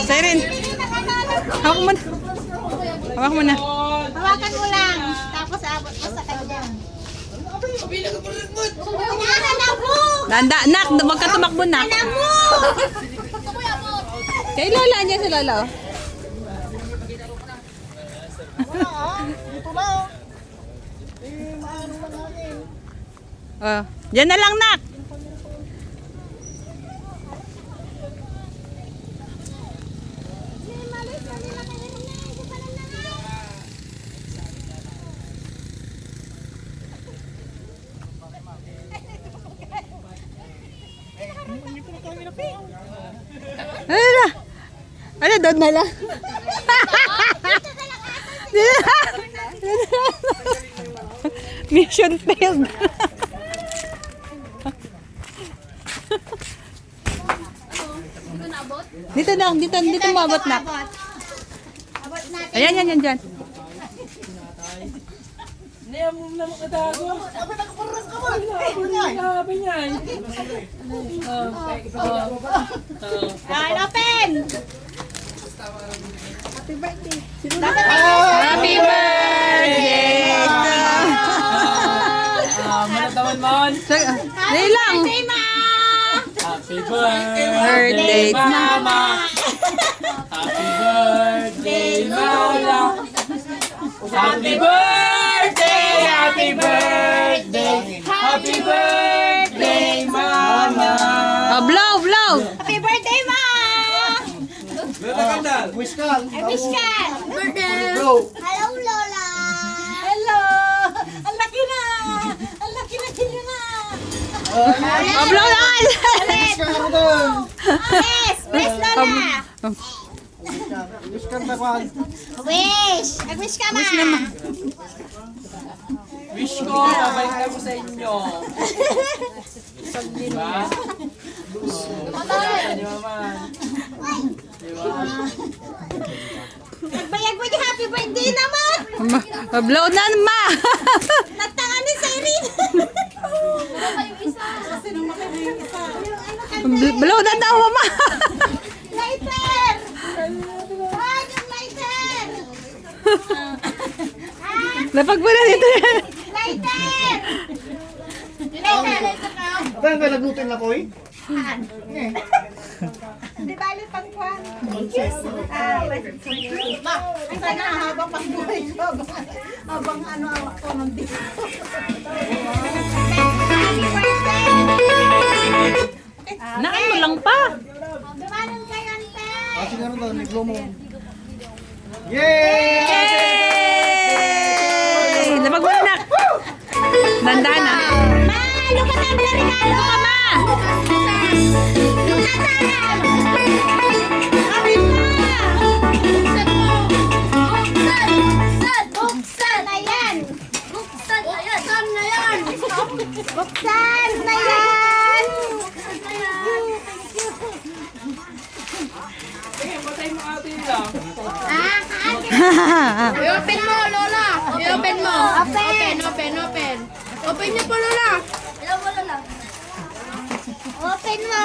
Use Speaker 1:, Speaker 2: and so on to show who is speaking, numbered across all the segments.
Speaker 1: Siren. Hawak mo na. Hawak mo na.
Speaker 2: Hawakan mo lang. Tapos abot mo sa kanya.
Speaker 1: Danda, nak. Huwag ka tumakbo, nak. Kay Lola, andyan si Lola. Oh, diyan na lang, nak. Ano, doon na lang. Mission failed. Dito na, dito mabot na.
Speaker 2: Abot natin.
Speaker 1: Ayan, yan, dyan.
Speaker 3: Hindi mo na makatago. Sabi nakaparang ka man. Sabi niya.
Speaker 2: Ayan, open!
Speaker 1: Happy birthday!
Speaker 3: Manatawan mo.
Speaker 1: Dali lang!
Speaker 3: Happy birthday, Mama! Happy birthday, Lola! Happy birthday! Happy birthday! Happy birthday, Mama!
Speaker 1: Oh, blow!
Speaker 2: Happy birthday, Ma!
Speaker 4: Wish ka.
Speaker 2: I wish ka! Birthday!
Speaker 4: Bro.
Speaker 2: Hello, Lola! Hello! Ang laki na! Ang laki na sila na!
Speaker 1: Oh, blow naman!
Speaker 4: Wish ka ako doon.
Speaker 2: Yes! Wish, Lola!
Speaker 4: Wish ka na kwan.
Speaker 2: Wish! Nag-wish ka, Ma!
Speaker 3: Wish ko, babalik na ko sa inyo. Diba? Di ba man? Diba?
Speaker 2: Nagbayag mo yung happy birthday naman!
Speaker 1: Oh, blow na, ma!
Speaker 2: Natangan ni Siren!
Speaker 1: Blow na daw, ma!
Speaker 2: Lighter! Ah, yung lighter!
Speaker 1: Lapag mo na dito yan.
Speaker 2: Lighter! Lighter!
Speaker 4: Ba nga naglutin na ko eh?
Speaker 2: Di bali pangkwan. Ma, sana habang pangbuhay ko. Habang ano ako nandito.
Speaker 1: Naan mo lang pa.
Speaker 2: Dumanan kayo, Ante.
Speaker 4: Kasi nga rin daw, naglo mo. Yay!
Speaker 1: Yay! Lapag mo na, nak. Nandaan na.
Speaker 2: Ma, lukatan na regalo ka, Ma. Lukatan! Sabi mo. Buksan mo. Buksan na yan. Buksan na yan. Buksan na yan.
Speaker 3: Sige, patay mo ate lang.
Speaker 5: I-open mo, Lola. I-open mo. Open. Open niyo po, Lola.
Speaker 2: Open mo.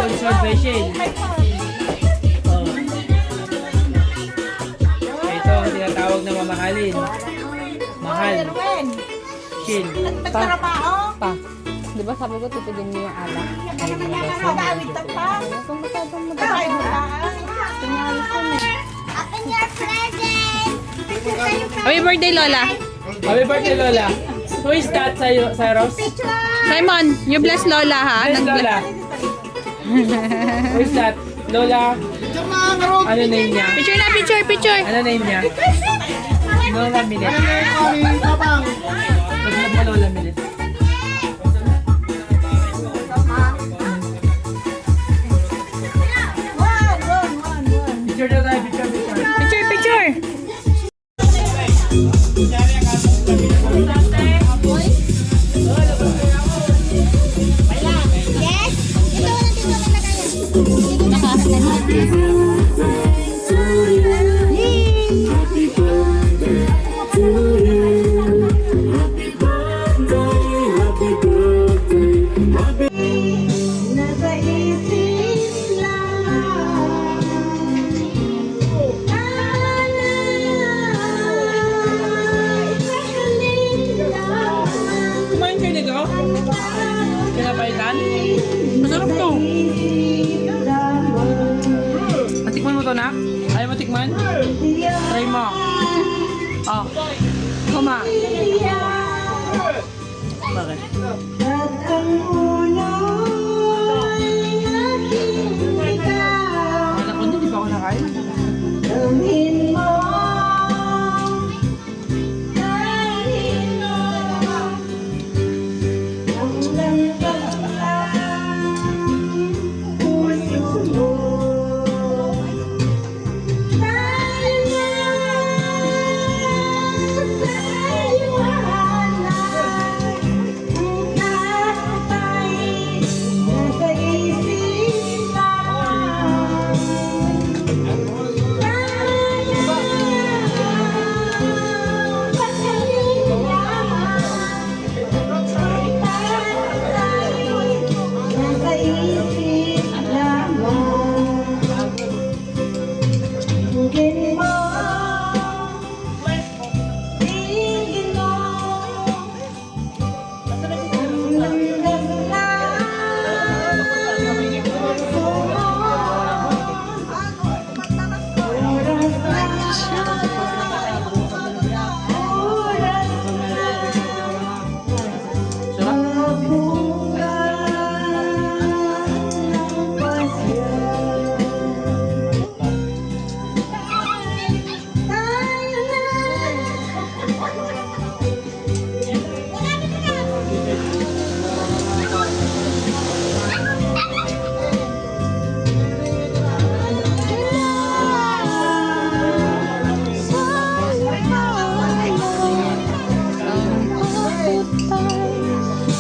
Speaker 3: Sponsored by Shane. Oh. Ito ang tinatawag na mamahalin. Mahal.
Speaker 2: Erwin,
Speaker 3: Shane.
Speaker 2: nagtrabaho.
Speaker 1: Pa. Di ba sabi ko tipidin mo yung alak?
Speaker 2: Nakakawit ka pa.
Speaker 1: Kung masyadong
Speaker 2: Kaya mo
Speaker 1: matanda.
Speaker 2: lang.
Speaker 1: Tingali ko na.
Speaker 5: Open your present.
Speaker 1: Happy birthday, Lola.
Speaker 3: Happy birthday, Lola. Who is that, Cyrus?
Speaker 1: Simon, you bless Lola, ha?
Speaker 3: Who is Lola? Who is that? Lola?
Speaker 4: Diyan na, karot!
Speaker 3: Ano name niya?
Speaker 1: Picture na, picture, picture.
Speaker 3: Ano name niya? Lola Milet.
Speaker 4: Ay, tapang!
Speaker 3: Nag-vlog mo Lola Milet. Picture na tayo, picture.
Speaker 1: Picture, picture.
Speaker 5: Yes. Ito na dito na lagayan.
Speaker 2: Nasa isip lang.
Speaker 3: Kumain kayo nito? Pinapaitan? Masarap to. Matikman mo to, nak? Ayaw mo tikman? Try mo. Oh. Kuma. Bakit?
Speaker 2: At ang unay nakita.
Speaker 3: Anak ko, hindi pa ako nakain.
Speaker 2: Damhin mo. Damhin mo. Ang langgam puso mo. Tayo na sa iwanan. Ang tatay nasa isip lang.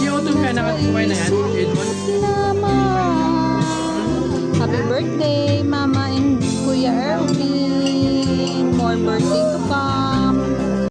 Speaker 3: Yung utong ka nakatukoy na yan, Edmond.
Speaker 1: Happy birthday, Mama and Kuya Erwin. More birthday to come.